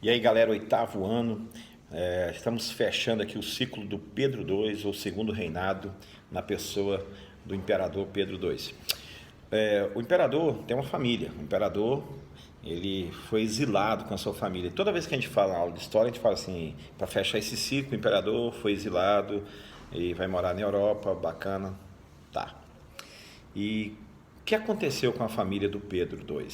E aí, galera, oitavo ano, estamos fechando aqui o ciclo do Pedro II, ou segundo reinado, na pessoa do imperador Pedro II. O imperador tem uma família, o imperador ele foi exilado com a sua família. Toda vez que a gente fala aula de história, a gente fala assim, para fechar esse ciclo, o imperador foi exilado e vai morar na Europa, bacana, tá. E o que aconteceu com a família do Pedro II?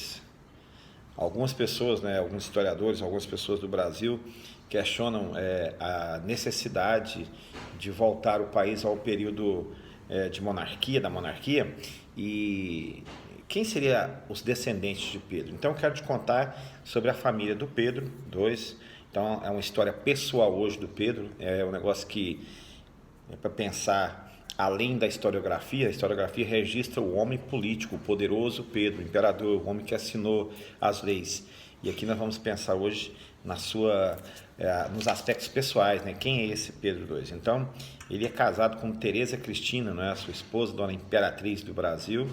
Algumas pessoas, né, alguns historiadores, algumas pessoas do Brasil questionam a necessidade de voltar o país ao período de monarquia, da monarquia, e quem seriam os descendentes de Pedro. Então eu quero te contar sobre a família do Pedro II. Então é uma história pessoal hoje do Pedro, é um negócio que é para pensar além da historiografia. A historiografia registra o homem político, o poderoso Pedro, o imperador, o homem que assinou as leis. E aqui nós vamos pensar hoje nos aspectos pessoais, né? Quem é esse Pedro II? Então, ele é casado com Teresa Cristina, né? A sua esposa, dona Imperatriz do Brasil,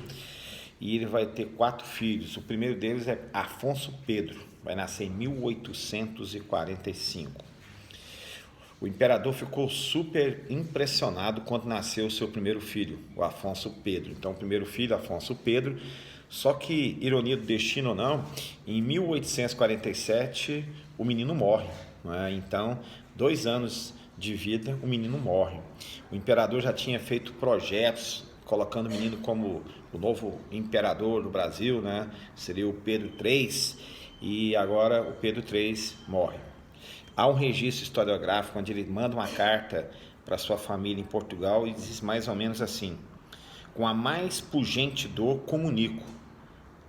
e ele vai ter 4 filhos. O primeiro deles é Afonso Pedro, vai nascer em 1845. O imperador ficou super impressionado quando nasceu o seu primeiro filho, o Afonso Pedro. Então, o primeiro filho, Afonso Pedro, só que, ironia do destino ou não, em 1847 o menino morre, né? Então, 2 anos de vida, o menino morre. O imperador já tinha feito projetos colocando o menino como o novo imperador do Brasil, né? Seria o Pedro III, e agora o Pedro III morre. Há um registro historiográfico onde ele manda uma carta para sua família em Portugal e diz mais ou menos assim: com a mais pungente dor comunico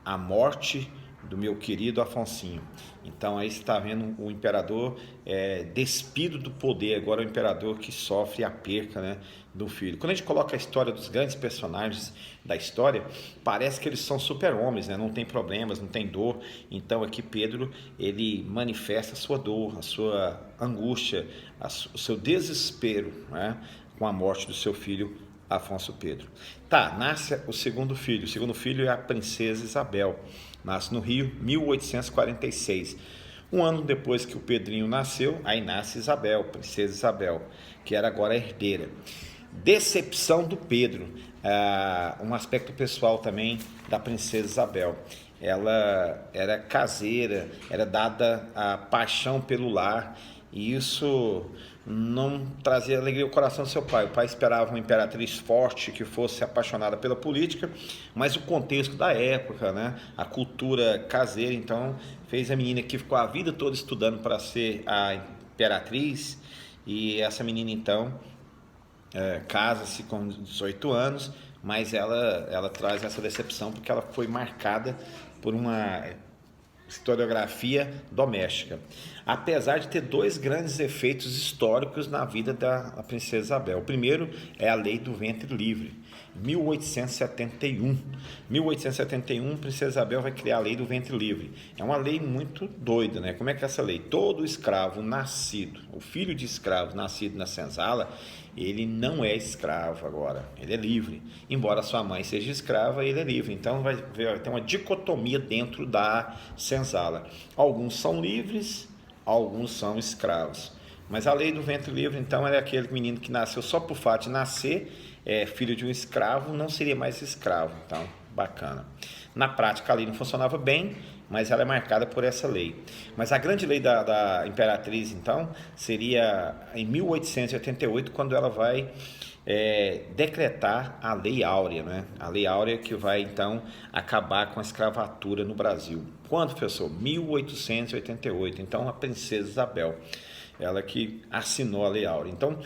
a morte do meu querido Afonsinho. Então aí você está vendo o imperador despido do poder, agora o imperador que sofre a perca, né, do filho. Quando a gente coloca a história dos grandes personagens da história, parece que eles são super-homens, né? Não tem problemas, não tem dor. Então aqui Pedro, ele manifesta a sua dor, a sua angústia, o seu desespero, né, com a morte do seu filho Afonso Pedro. Tá, nasce o segundo filho. O segundo filho é a princesa Isabel. Nasce no Rio, 1846. Um ano depois que o Pedrinho nasceu, aí nasce Isabel, princesa Isabel, que era agora a herdeira. Decepção do Pedro, um aspecto pessoal também da princesa Isabel. Ela era caseira, era dada a paixão pelo lar, e isso não trazia alegria ao coração do seu pai. O pai esperava uma imperatriz forte que fosse apaixonada pela política, mas o contexto da época, né, a cultura caseira, então fez a menina que ficou a vida toda estudando para ser a imperatriz, e essa menina então casa-se com 18 anos, mas ela traz essa decepção porque ela foi marcada por uma historiografia doméstica, apesar de ter 2 grandes efeitos históricos na vida da princesa Isabel. O primeiro é a lei do ventre livre, 1871. 1871, princesa Isabel vai criar a lei do ventre livre. É uma lei muito doida, né? Como é que é essa lei? Todo escravo nascido, o filho de escravo nascido na senzala, ele não é escravo agora, ele é livre. Embora sua mãe seja escrava, ele é livre. Então vai ter uma dicotomia dentro da senzala. Alguns são livres, alguns são escravos. Mas a lei do ventre livre, então, é aquele menino que nasceu só por fato de nascer, filho de um escravo, não seria mais escravo. Então, bacana. Na prática, a lei não funcionava bem, mas ela é marcada por essa lei. Mas a grande lei da imperatriz, então, seria em 1888, quando ela vai decretar a Lei Áurea, né? A Lei Áurea que vai, então, acabar com a escravatura no Brasil. Quando, professor? 1888. Então, a princesa Isabel, ela que assinou a Lei Áurea. Então,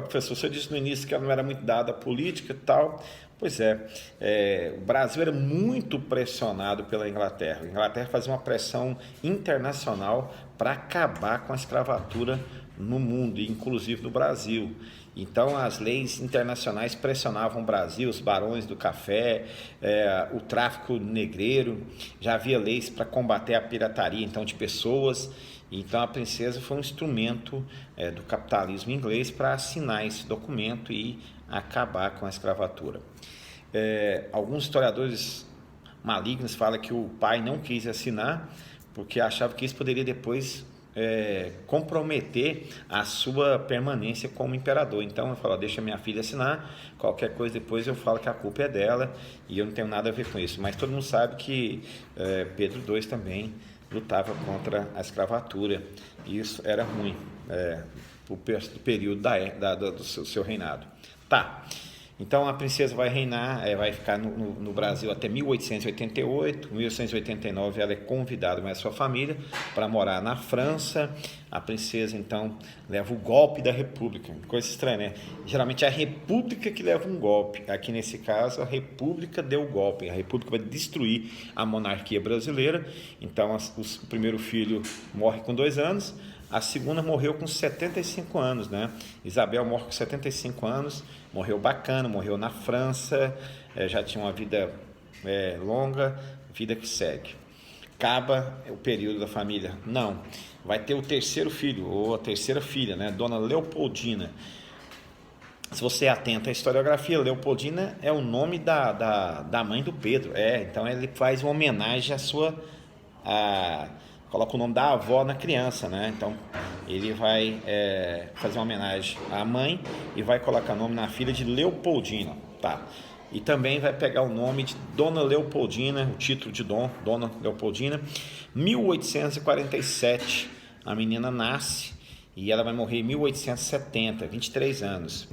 professor, você disse no início que ela não era muito dada à política e tal. Pois o Brasil era muito pressionado pela Inglaterra. A Inglaterra fazia uma pressão internacional para acabar com a escravatura no mundo, inclusive no Brasil. Então, as leis internacionais pressionavam o Brasil, os barões do café, o tráfico negreiro. Já havia leis para combater a pirataria, então, de pessoas. Então, a princesa foi um instrumento do capitalismo inglês para assinar esse documento e acabar com a escravatura. Alguns historiadores malignos falam que o pai não quis assinar porque achava que isso poderia depois comprometer a sua permanência como imperador. Então eu falo, deixa minha filha assinar, qualquer coisa depois eu falo que a culpa é dela e eu não tenho nada a ver com isso. Mas todo mundo sabe que Pedro II também lutava contra a escravatura, e isso era ruim o período do seu reinado. Tá. Então a princesa vai reinar, vai ficar no Brasil até 1888. Em 1889 ela é convidada mais sua família para morar na França. A princesa então leva o golpe da República. Coisa estranha, né? Geralmente é a República que leva um golpe. Aqui nesse caso a República deu o golpe. A República vai destruir a monarquia brasileira. Então o primeiro filho morre com 2 anos. A segunda morreu com 75 anos, né? Isabel morre com 75 anos, morreu bacana, morreu na França, já tinha uma vida longa, vida que segue. Acaba o período da família? Não. Vai ter o terceiro filho, ou a terceira filha, né? Dona Leopoldina. Se você é atento à historiografia, Leopoldina é o nome da mãe do Pedro. Então ele faz uma homenagem à sua... coloca o nome da avó na criança, né? Então ele vai fazer uma homenagem à mãe e vai colocar o nome na filha de Leopoldina, tá? E também vai pegar o nome de Dona Leopoldina, o título de Dona Leopoldina. 1847 a menina nasce e ela vai morrer em 1870, 23 anos.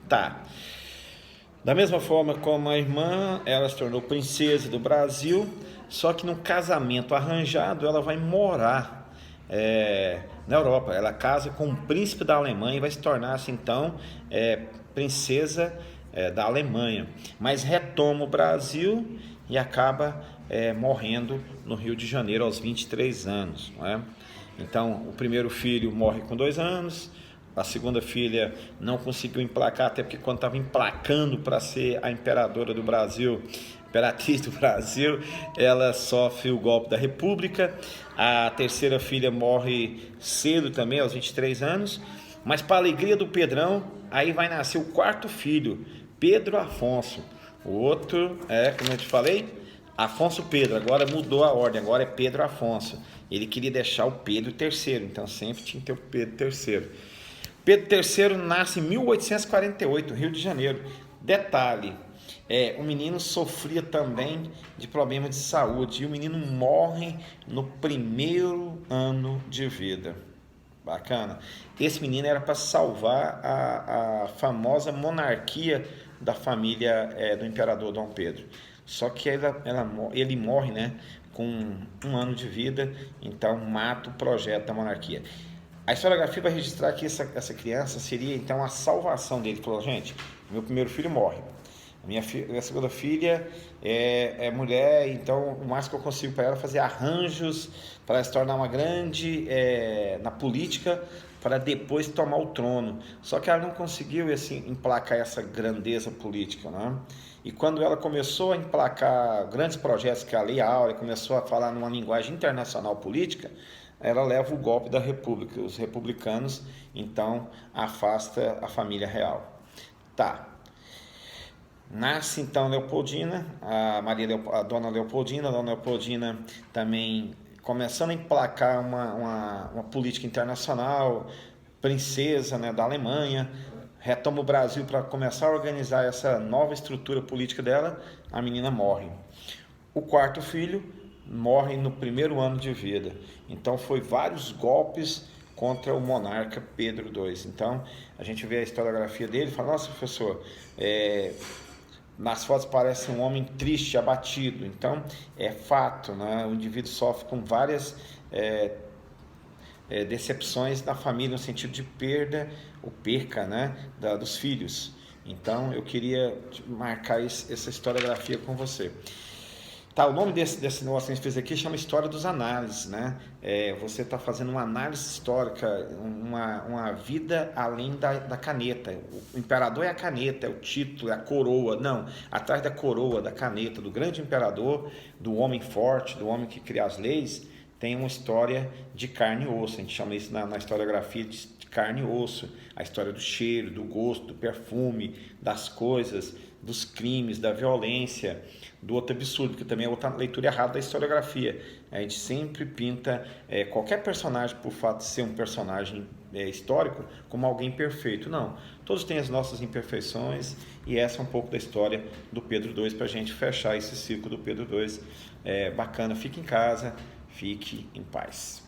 Tá. Da mesma forma como a irmã, ela se tornou princesa do Brasil, só que no casamento arranjado ela vai morar na Europa. Ela casa com um príncipe da Alemanha e vai se tornar assim, então princesa da Alemanha, mas retoma o Brasil e acaba morrendo no Rio de Janeiro aos 23 anos, não é? Então o primeiro filho morre com 2 anos. A segunda filha não conseguiu emplacar, até porque quando estava emplacando para ser a imperadora do Brasil, imperatriz do Brasil, ela sofre o golpe da República. A terceira filha morre cedo também, aos 23 anos. Mas para a alegria do Pedrão, aí vai nascer o quarto filho, Pedro Afonso. O outro como eu te falei, Afonso Pedro. Agora mudou a ordem, agora é Pedro Afonso. Ele queria deixar o Pedro III, então sempre tinha que ter o Pedro III. Pedro III nasce em 1848, Rio de Janeiro. Detalhe, o menino sofria também de problemas de saúde e o menino morre no primeiro ano de vida. Bacana. Esse menino era para salvar a famosa monarquia da família do imperador Dom Pedro. Só que ele morre, né, com 1 ano de vida, então mata o projeto da monarquia. A historiografia vai registrar que essa criança seria então a salvação dele. Ele falou, gente, meu primeiro filho morre, minha segunda filha é mulher, então o mais que eu consigo para ela é fazer arranjos para ela se tornar uma grande na política, para depois tomar o trono. Só que ela não conseguiu assim emplacar essa grandeza política, né? E quando ela começou a emplacar grandes projetos, que a Lei Áurea começou a falar numa linguagem internacional política, ela leva o golpe da República. Os republicanos, então, afasta a família real. Tá. Nasce, então, Leopoldina, a Dona Leopoldina também começando a emplacar uma política internacional, princesa, né, da Alemanha, retoma o Brasil para começar a organizar essa nova estrutura política dela. A menina morre. O quarto filho morre no primeiro ano de vida. Então foi vários golpes contra o monarca Pedro II. Então a gente vê a historiografia dele e fala, nossa, professor, nas fotos parece um homem triste, abatido. Então é fato, né? O indivíduo sofre com várias decepções na família, no sentido de perda ou perca, né, dos filhos. Então eu queria marcar essa historiografia com você. Tá, o nome desse negócio que a gente fez aqui chama História dos Análises, né? Você está fazendo uma análise histórica, uma vida além da caneta. O imperador é a caneta, é o título, é a coroa. Não, atrás da coroa, da caneta, do grande imperador, do homem forte, do homem que cria as leis, tem uma história de carne e osso. A gente chama isso na historiografia de carne e osso. A história do cheiro, do gosto, do perfume, das coisas, dos crimes, da violência, do outro absurdo, que também é outra leitura errada da historiografia. A gente sempre pinta qualquer personagem, por fato de ser um personagem histórico, como alguém perfeito. Não, todos têm as nossas imperfeições, e essa é um pouco da história do Pedro II, para a gente fechar esse ciclo do Pedro II. Bacana, fique em casa, fique em paz.